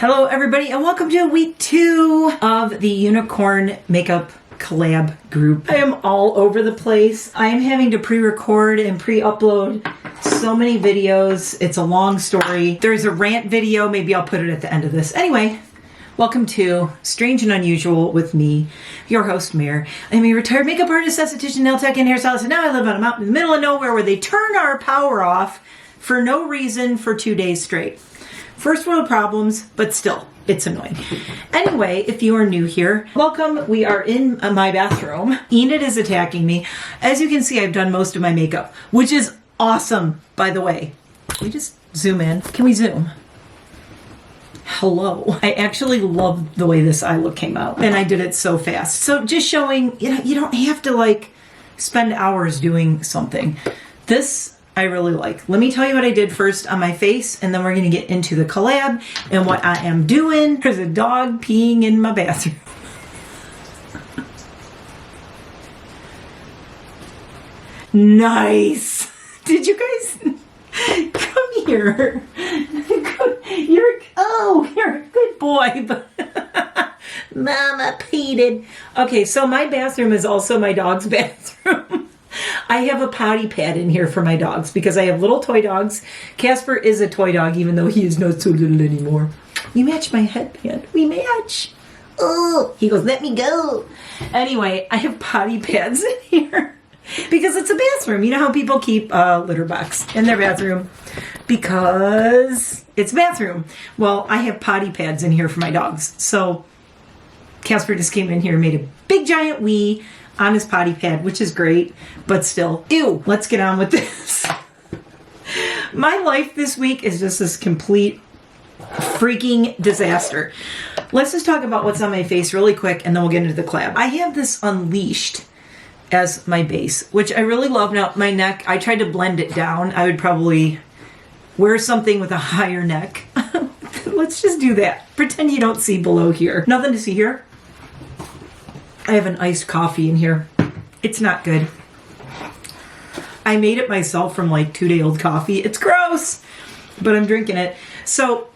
Hello everybody and welcome to week 2 of the Unicorn Makeup Collab Group. I am all over the place. I am having to pre-record and pre-upload so many videos. It's a long story. There's a rant video. Maybe I'll put it at the end of this. Anyway, welcome to Strange and Unusual with me, your host, Mare. I'm a retired makeup artist, esthetician, nail tech, and hairstylist, and now I live on a mountain in the middle of nowhere where they turn our power off for no reason for 2 days straight. First world problems, but still, it's annoying. Anyway, if you are new here, welcome. We are in my bathroom. Enid is attacking me. As you can see, I've done most of my makeup, which is awesome, by the way. Can we just zoom in? Can we zoom? Hello. I actually love the way this eye look came out, and I did it so fast. So just showing, you don't have to like spend hours doing something. This I really like. Let me tell you what I did first on my face, and then we're going to get into the collab and what I am doing. There's a dog peeing in my bathroom. Nice. Did you guys come here? You're a good boy. Mama peed. Okay, so my bathroom is also my dog's bathroom. I have a potty pad in here for my dogs because I have little toy dogs. Casper is a toy dog even though he is not so little anymore. We match my headband. We match. Oh, he goes, let me go. Anyway, I have potty pads in here because it's a bathroom. You know how people keep a litter box in their bathroom because it's a bathroom. Well, I have potty pads in here for my dogs. So Casper just came in here and made a big giant wee on his potty pad, which is great, but still, ew. Let's get on with this. My life this week is just this complete freaking disaster. Let's just talk about what's on my face really quick, and then we'll get into the collab. I have this Unleashed as my base, which I really love. Now, my neck, I tried to blend it down. I would probably wear something with a higher neck. Let's just do that. Pretend you don't see below here. Nothing to see here. I have an iced coffee in here. It's not good. I made it myself from like 2-day-old coffee. It's gross, but I'm drinking it. So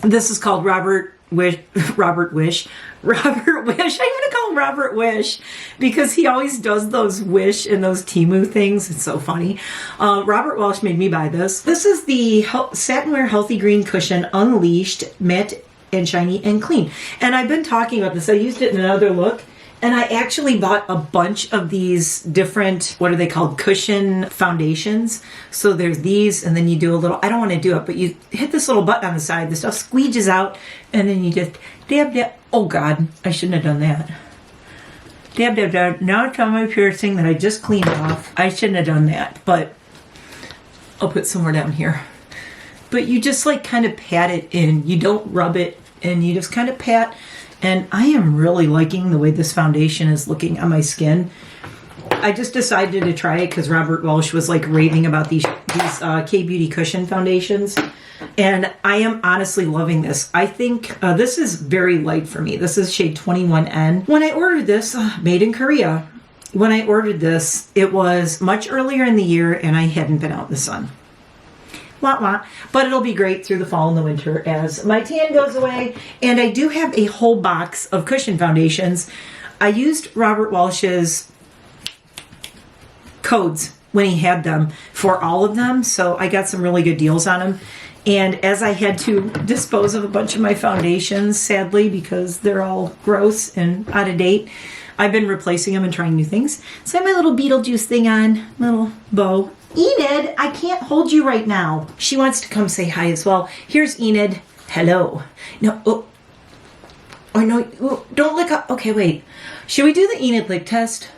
this is called Robert Wish. I'm going to call him Robert Wish because he always does those Wish and those Temu things. It's so funny. Robert Welsh made me buy this. This is the Satinware Healthy Green Cushion Unleashed Matte and Shiny and Clean. And I've been talking about this. I used it in another look, and I actually bought a bunch of these different, what are they called, cushion foundations. So there's these, and then you do a little, I don't want to do it, but you hit this little button on the side, the stuff squeeges out, and then you just dab, dab. Oh God, I shouldn't have done that. Dab, dab, dab. Now it's on my piercing that I just cleaned off. I shouldn't have done that, but I'll put some more down here. But you just like kind of pat it in. You don't rub it, and you just kind of pat. And I am really liking the way this foundation is looking on my skin. I just decided to try it because Robert Welsh was like raving about these K-Beauty cushion foundations. And I am honestly loving this. I think this is very light for me. This is shade 21N. When I ordered this, made in Korea. When I ordered this, it was much earlier in the year and I hadn't been out in the sun. Wah, wah. But it'll be great through the fall and the winter as my tan goes away. And I do have a whole box of cushion foundations. I used Robert Welsh's codes when he had them for all of them. So I got some really good deals on them. And as I had to dispose of a bunch of my foundations, sadly, because they're all gross and out of date, I've been replacing them and trying new things. So I have my little Beetlejuice thing on, little bow. Enid, I can't hold you right now. She wants to come say hi as well. Here's Enid. Hello. No, oh no, oh, don't lick up. Okay, wait. Should we do the Enid lick test?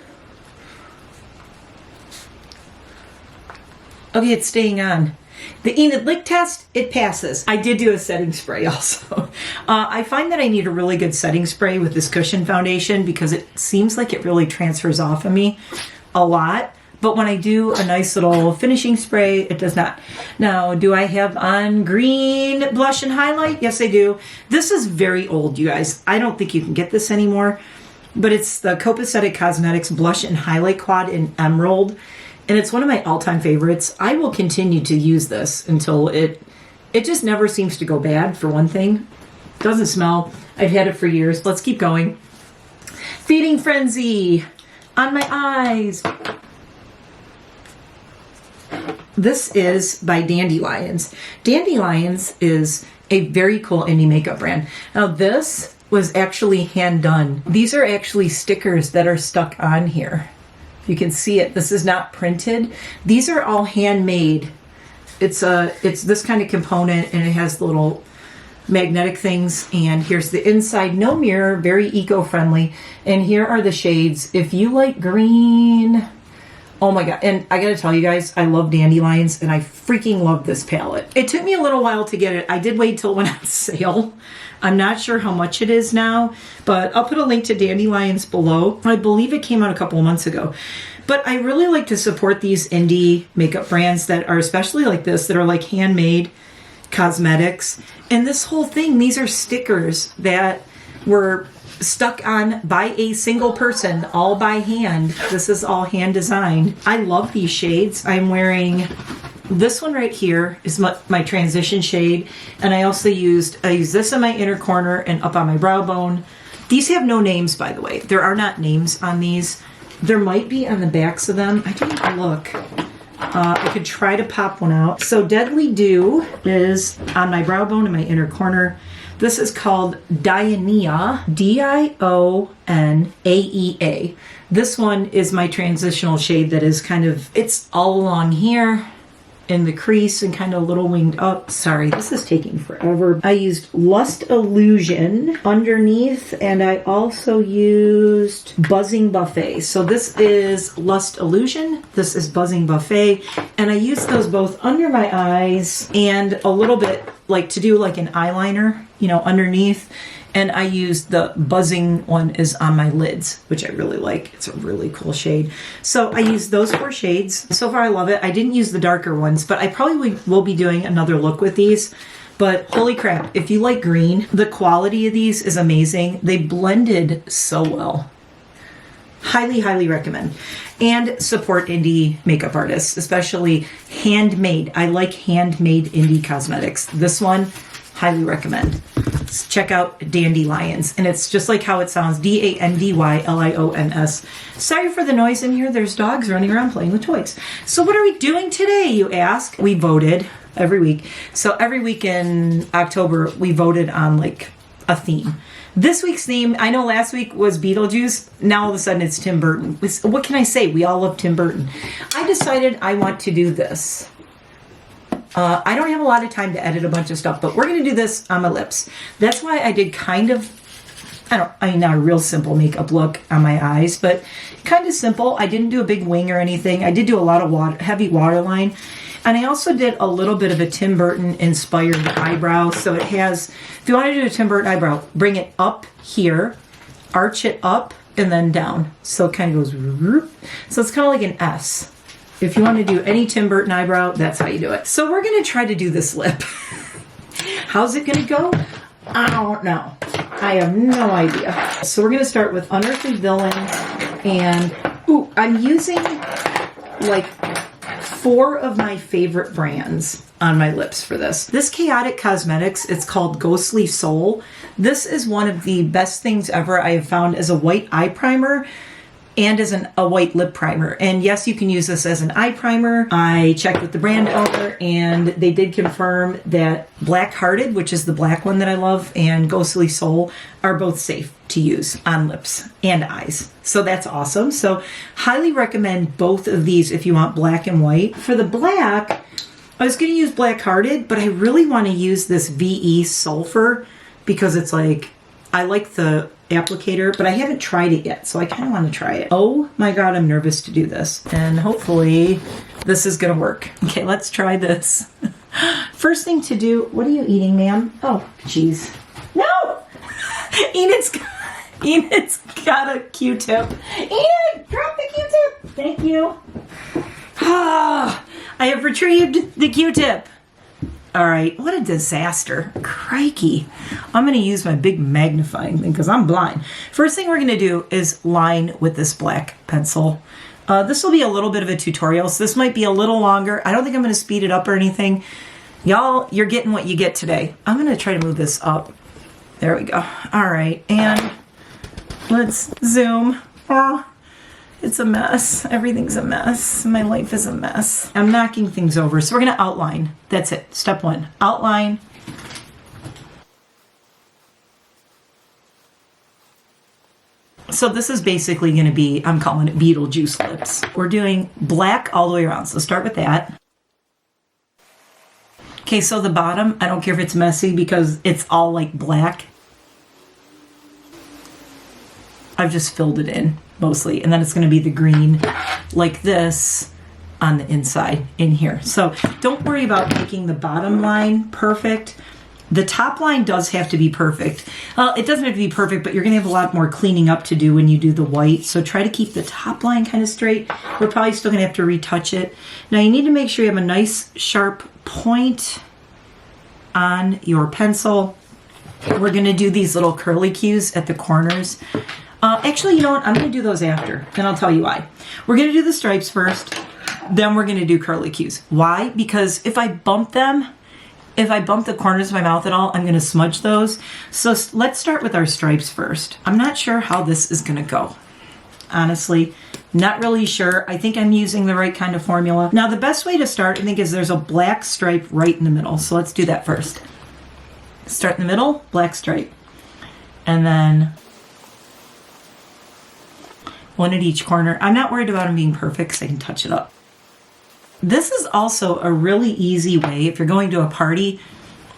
Okay, it's staying on. The Enid lick test, it passes. I did do a setting spray also. I find that I need a really good setting spray with this cushion foundation because it seems like it really transfers off of me a lot. But when I do a nice little finishing spray, it does not. Now, do I have on green blush and highlight? Yes, I do. This is very old, you guys. I don't think you can get this anymore. But it's the Curst Cosmetics Blush and Highlight Quad in Emerald. And it's one of my all-time favorites. I will continue to use this until it It just never seems to go bad, for one thing. Doesn't smell. I've had it for years. Let's keep going. Feeding Frenzy on my eyes. This is by Dandelions. Dandelions is a very cool indie makeup brand. Now this was actually hand done. These are actually stickers that are stuck on here. You can see it. This is not printed. These are all handmade. It's this kind of component, and it has the little magnetic things, and here's the inside. No mirror, very eco-friendly. And here are the shades. If you like green, oh my god. And I gotta tell you guys, I love Dandelions, and I freaking love this palette. It took me a little while to get it. I did wait till it went on sale. I'm not sure how much it is now, but I'll put a link to Dandelions below. I believe it came out a couple of months ago. But I really like to support these indie makeup brands that are especially like this, that are like handmade cosmetics. And this whole thing, these are stickers that were stuck on by a single person, all by hand. This is all hand designed. I love these shades. I'm wearing this one right here is my transition shade, and I use this in my inner corner and up on my brow bone. These have no names, by the way. There are not names on these. There might be on the backs of them. I didn't look. I could try to pop one out. So Deadly Dew is on my brow bone in my inner corner. This is called Dionea, Dionaea. This one is my transitional shade that is kind of, it's all along here in the crease and kind of a little winged up. Sorry, this is taking forever. I used Lust Illusion underneath, and I also used Buzzing Buffet. So this is Lust Illusion, this is Buzzing Buffet, and I used those both under my eyes and a little bit like to do like an eyeliner, you know, underneath. And I used the Buzzing one is on my lids, which I really like. It's a really cool shade. So I used those 4 shades. So far I love it. I didn't use the darker ones, but I probably will be doing another look with these. But holy crap, if you like green, the quality of these is amazing. They blended so well. Highly, highly recommend. And support indie makeup artists, especially handmade. I like handmade indie cosmetics. This one, highly recommend. Check out Dandelions, and it's just like how it sounds, Dandylions. Sorry for the noise in here. There's dogs running around playing with toys. So what are we doing today, you ask? We voted every week. So every week in October, we voted on like a theme. This week's theme, I know last week was Beetlejuice. Now all of a sudden it's Tim Burton. What can I say? We all love Tim Burton. I decided I want to do this. I don't have a lot of time to edit a bunch of stuff, but we're going to do this on my lips. That's why I did kind of, not a real simple makeup look on my eyes, but kind of simple. I didn't do a big wing or anything. I did do a lot of heavy waterline. And I also did a little bit of a Tim Burton inspired eyebrow. So it has, if you want to do a Tim Burton eyebrow, bring it up here, arch it up, and then down. So it kind of goes, so it's kind of like an S. If you want to do any Tim Burton eyebrow, that's how you do it. So we're going to try to do this lip. How's it going to go? I don't know. I have no idea. So we're going to start with Unearthly Villain. And, ooh, I'm using like 4 of my favorite brands on my lips for this. This Chaotic Cosmetics, it's called Ghostly Soul. This is one of the best things ever I have found as a white eye primer and as a white lip primer. And yes, you can use this as an eye primer. I checked with the brand owner, and they did confirm that Black Hearted, which is the black one that I love, and Ghostly Soul are both safe to use on lips and eyes. So that's awesome. So highly recommend both of these if you want black and white. For the black, I was going to use Black Hearted, but I really want to use this VE Sulfur because it's like, I like the applicator, but I haven't tried it yet, so I kind of want to try it. Oh my god, I'm nervous to do this, and hopefully this is gonna work. Okay, let's try this. First thing to do, what are you eating, ma'am? Oh, jeez. No! Enid's got a Q-tip. Enid, drop the Q-tip! Thank you. Ah, I have retrieved the Q-tip. All right, what a disaster. Crikey. I'm going to use my big magnifying thing because I'm blind. First thing we're going to do is line with this black pencil. This will be a little bit of a tutorial, so this might be a little longer. I don't think I'm going to speed it up or anything. Y'all, you're getting what you get today. I'm going to try to move this up. There we go. All right, and let's zoom. Oh, it's a mess. Everything's a mess. My life is a mess. I'm knocking things over. So we're going to outline. That's it. Step one, outline. So this is basically going to be, I'm calling it Beetlejuice Lips. We're doing black all the way around. So start with that. Okay, so the bottom, I don't care if it's messy because it's all like black. I've just filled it in mostly. And then it's going to be the green like this on the inside in here. So don't worry about making the bottom line perfect. The top line does have to be perfect. Well, it doesn't have to be perfect, but you're going to have a lot more cleaning up to do when you do the white. So try to keep the top line kind of straight. We're probably still going to have to retouch it. Now you need to make sure you have a nice sharp point on your pencil. We're going to do these little curly cues at the corners. Actually, you know what? I'm going to do those after, and I'll tell you why. We're going to do the stripes first, then we're going to do curly cues. Why? Because if I bump them, if I bump the corners of my mouth at all, I'm going to smudge those. So let's start with our stripes first. I'm not sure how this is going to go. Honestly, not really sure. I think I'm using the right kind of formula. Now, the best way to start, I think, is there's a black stripe right in the middle. So let's do that first. Start in the middle, black stripe. And then one at each corner. I'm not worried about them being perfect because I can touch it up. This is also a really easy way if you're going to a party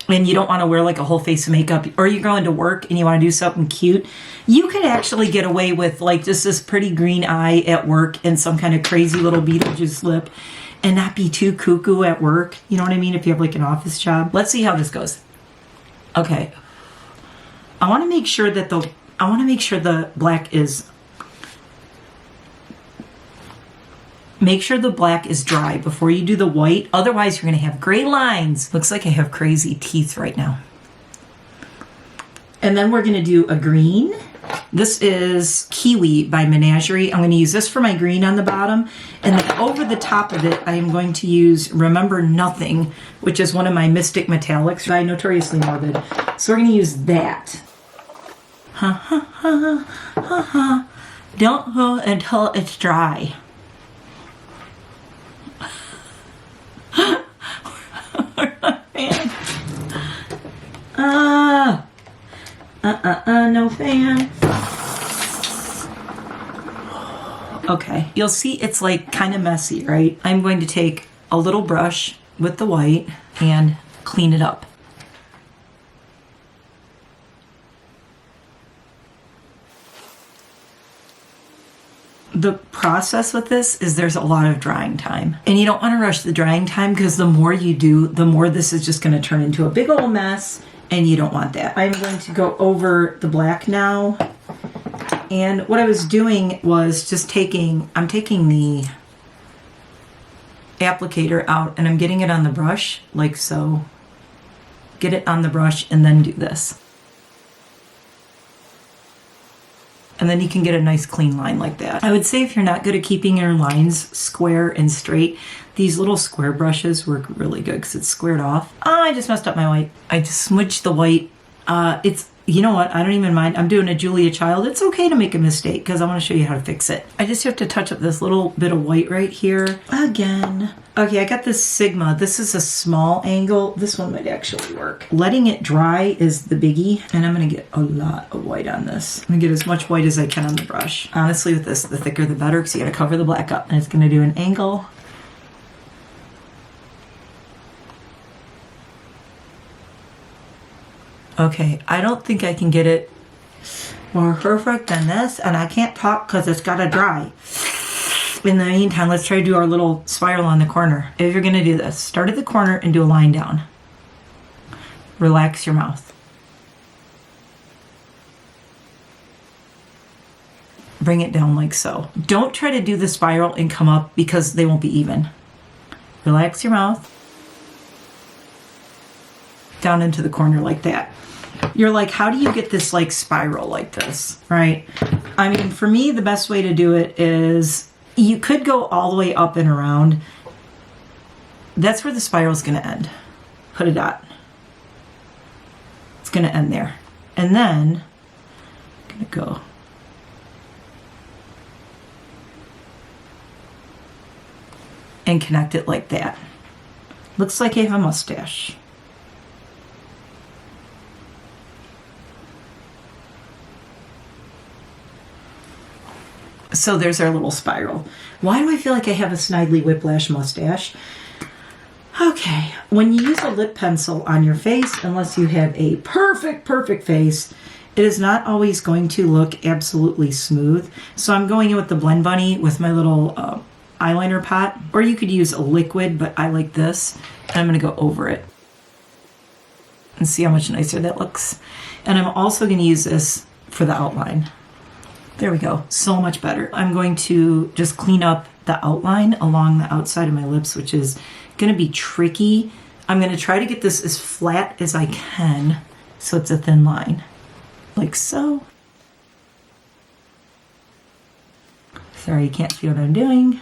and you don't want to wear like a whole face of makeup, or you're going to work and you want to do something cute. You could actually get away with like just this pretty green eye at work and some kind of crazy little Beetlejuice lip and not be too cuckoo at work. You know what I mean? If you have like an office job. Let's see how this goes. Okay. I want to make sure that the black is, make sure the black is dry before you do the white. Otherwise, you're going to have gray lines. Looks like I have crazy teeth right now. And then we're going to do a green. This is Kiwi by Menagerie. I'm going to use this for my green on the bottom. And then over the top of it, I am going to use Remember Nothing, which is one of my Mystic Metallics by Notoriously Morbid. So we're going to use that. Ha ha ha ha ha. Don't go until it's dry. No fan. Okay, you'll see it's like kind of messy, right? I'm going to take a little brush with the white and clean it up. The process with this is there's a lot of drying time. And you don't want to rush the drying time because the more you do, the more this is just going to turn into a big old mess, and you don't want that. I'm going to go over the black now. And what I was doing was just I'm taking the applicator out and I'm getting it on the brush, like so. Get it on the brush and then do this. And then you can get a nice clean line like that. I would say if you're not good at keeping your lines square and straight, these little square brushes work really good because it's squared off. Oh, I just messed up my white. I just smudged the white. You know what? I don't even mind. I'm doing a Julia Child. It's okay to make a mistake because I want to show you how to fix it. I just have to touch up this little bit of white right here again. Okay, I got this Sigma. This is a small angle. This one might actually work. Letting it dry is the biggie, and I'm going to get a lot of white on this. I'm going to get as much white as I can on the brush. Honestly, with this, the thicker the better because you got to cover the black up. And it's going to do an angle. Okay, I don't think I can get it more perfect than this, and I can't talk because it's gotta dry. In the meantime, let's try to do our little spiral on the corner. If you're gonna do this, start at the corner and do a line down. Relax your mouth. Bring it down like so. Don't try to do the spiral and come up because they won't be even. Relax your mouth. Down into the corner like that. You're like, how do you get this like spiral like this, right? I mean, for me, the best way to do it is you could go all the way up and around. That's where the spiral is going to end. put a dot. It's going to end there. And then I'm going to go and connect it like that. Looks like I have a mustache. So there's our little spiral. Why do I feel like I have a Snidely Whiplash mustache? Okay, when you use a lip pencil on your face, unless you have a perfect face, it is not always going to look absolutely smooth. So I'm going in with the Blend Bunny with my little eyeliner pot, or you could use a liquid, but I like this. And I'm gonna go over it and see how much nicer that looks. And I'm also gonna use this for the outline. There we go, so much better. I'm going to just clean up the outline along the outside of my lips, which is gonna be tricky. I'm gonna try to get this as flat as I can so it's a thin line, like so. Sorry, you can't see what I'm doing.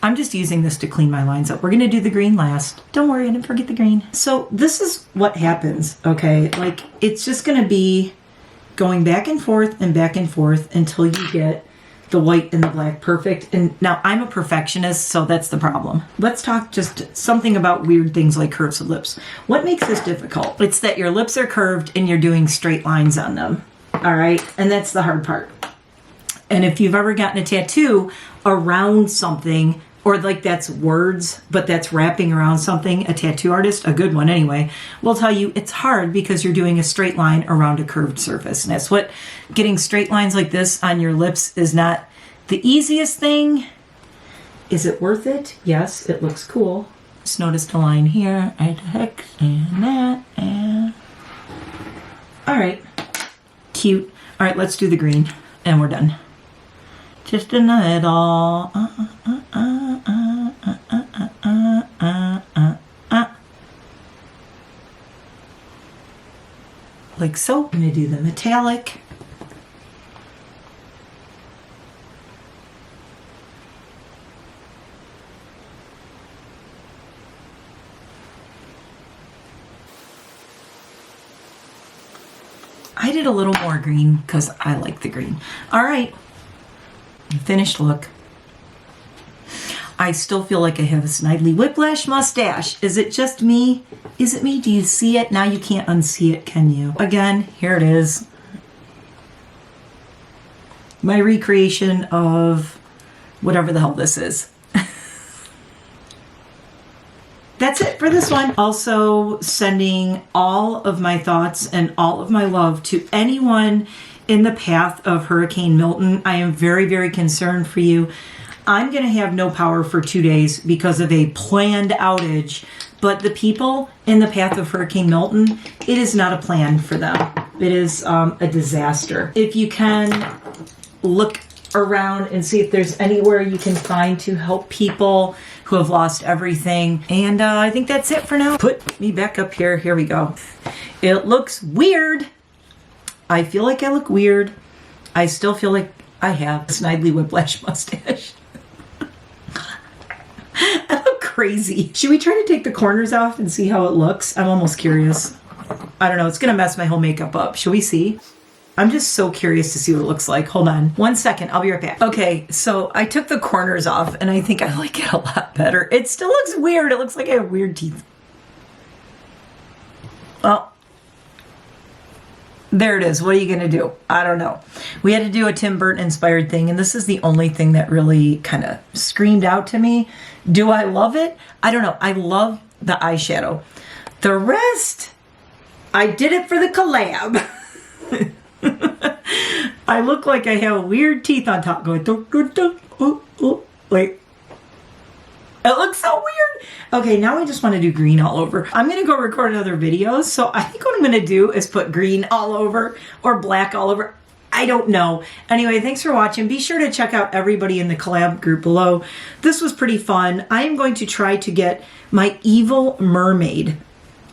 I'm just using this to clean my lines up. We're gonna do the green last. Don't worry, I didn't forget the green. So this is what happens, okay? Like, it's just gonna be going back and forth until you get the white and the black perfect. And now I'm a perfectionist, so that's the problem. Let's talk just something about weird things like curves of lips. What makes this difficult? It's that your lips are curved and you're doing straight lines on them, all right? And that's the hard part. And if you've ever gotten a tattoo around something, or like that's words, but that's wrapping around something, a tattoo artist, a good one anyway, will tell you it's hard because you're doing a straight line around a curved surface. And that's what getting straight lines like this on your lips is not the easiest thing. Is it worth it? Yes, it looks cool. Just noticed a line here, right, hex, and that, and... All right, cute. All right, let's do the green, and we're done. Just in the middle. Like so. I'm gonna do the metallic. I did a little more green because I like the green. All right. Finished look. I still feel like I have a Snidely Whiplash mustache. Is it just me? Is it me? Do you see it? Now you can't unsee it, can you? Again, here it is. My recreation of whatever the hell this is. That's it for this one. Also sending all of my thoughts and all of my love to anyone in the path of Hurricane Milton. I am very, very concerned for you. I'm going to have no power for 2 days because of a planned outage, but the people in the path of Hurricane Milton, it is not a plan for them. It is a disaster. If you can look around and see if there's anywhere you can find to help people who have lost everything. And I think that's it for now. Put me back up here. Here we go. It looks weird. I feel like I look weird. I still feel like I have a Snidely Whiplash mustache. I look crazy. Should we try to take the corners off and see how it looks? I'm almost curious. I don't know. It's going to mess my whole makeup up. Should we see? I'm just so curious to see what it looks like. Hold on. 1 second. I'll be right back. Okay, so I took the corners off and I think I like it a lot better. It still looks weird. It looks like I have weird teeth. Well, there it is. What are you going to do? I don't know. We had to do a Tim Burton inspired thing, and this is the only thing that really kind of screamed out to me. Do I love it? I don't know. I love the eyeshadow. The rest, I did it for the collab. I look like I have weird teeth on top going, like, it looks so weird. Okay, now I just want to do green all over. I'm going to go record another video, so I think what I'm going to do is put green all over or black all over. I don't know. Anyway, thanks for watching. Be sure to check out everybody in the collab group below. This was pretty fun. I am going to try to get my evil mermaid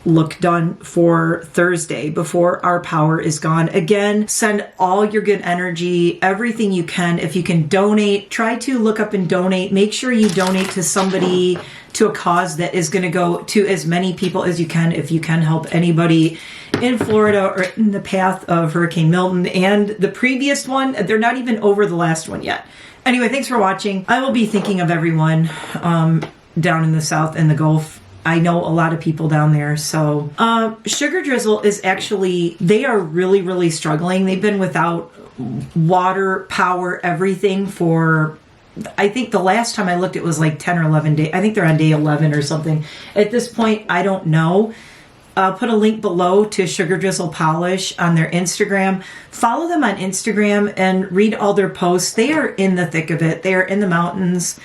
look done for Thursday before our power is gone. Again, send all your good energy, everything you can. If you can donate, try to look up and donate. Make sure you donate to somebody, to a cause that is going to go to as many people as you can. If you can help anybody in Florida or in the path of Hurricane Milton and the previous one, they're not even over the last one yet. Anyway, thanks for watching. I will be thinking of everyone down in the South and the Gulf. I know a lot of people down there. So Sugar Drizzle is actually, they are really, really struggling. They've been without water, power, everything for, I think the last time I looked, it was like 10 or 11 days. I think they're on day 11 or something. At this point, I don't know. I'll put a link below to Sugar Drizzle Polish on their Instagram. Follow them on Instagram and read all their posts. They are in the thick of it. They are in the mountains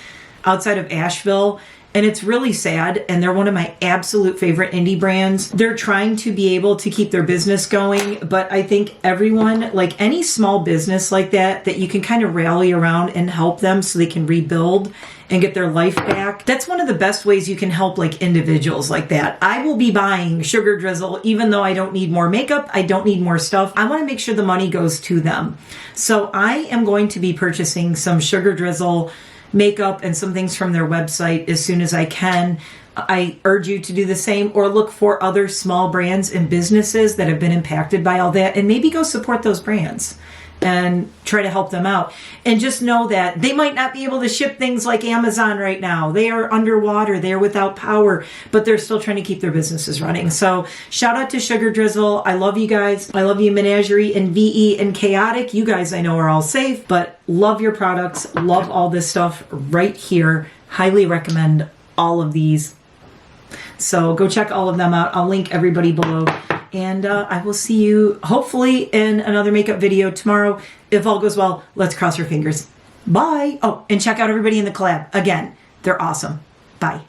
outside of Asheville. And it's really sad, and they're one of my absolute favorite indie brands. They're trying to be able to keep their business going, but I think everyone, like any small business like that you can kind of rally around and help them so they can rebuild and get their life back. That's one of the best ways you can help like individuals like that. I will be buying Sugar Drizzle, even though I don't need more makeup, I don't need more stuff. I want to make sure the money goes to them. So I am going to be purchasing some Sugar Drizzle makeup and some things from their website as soon as I can. I urge you to do the same, or look for other small brands and businesses that have been impacted by all that and maybe go support those brands and try to help them out. And just know that they might not be able to ship things like Amazon right now. They are underwater, they are without power, but they're still trying to keep their businesses running. So shout out to Sugar Drizzle. I love you guys. I love you, Menagerie and VE and Chaotic. You guys I know are all safe, but love your products. Love all this stuff right here. Highly recommend all of these. So go check all of them out. I'll link everybody below. And I will see you hopefully in another makeup video tomorrow. If all goes well, let's cross our fingers. Bye. Oh, and check out everybody in the collab. Again, they're awesome. Bye.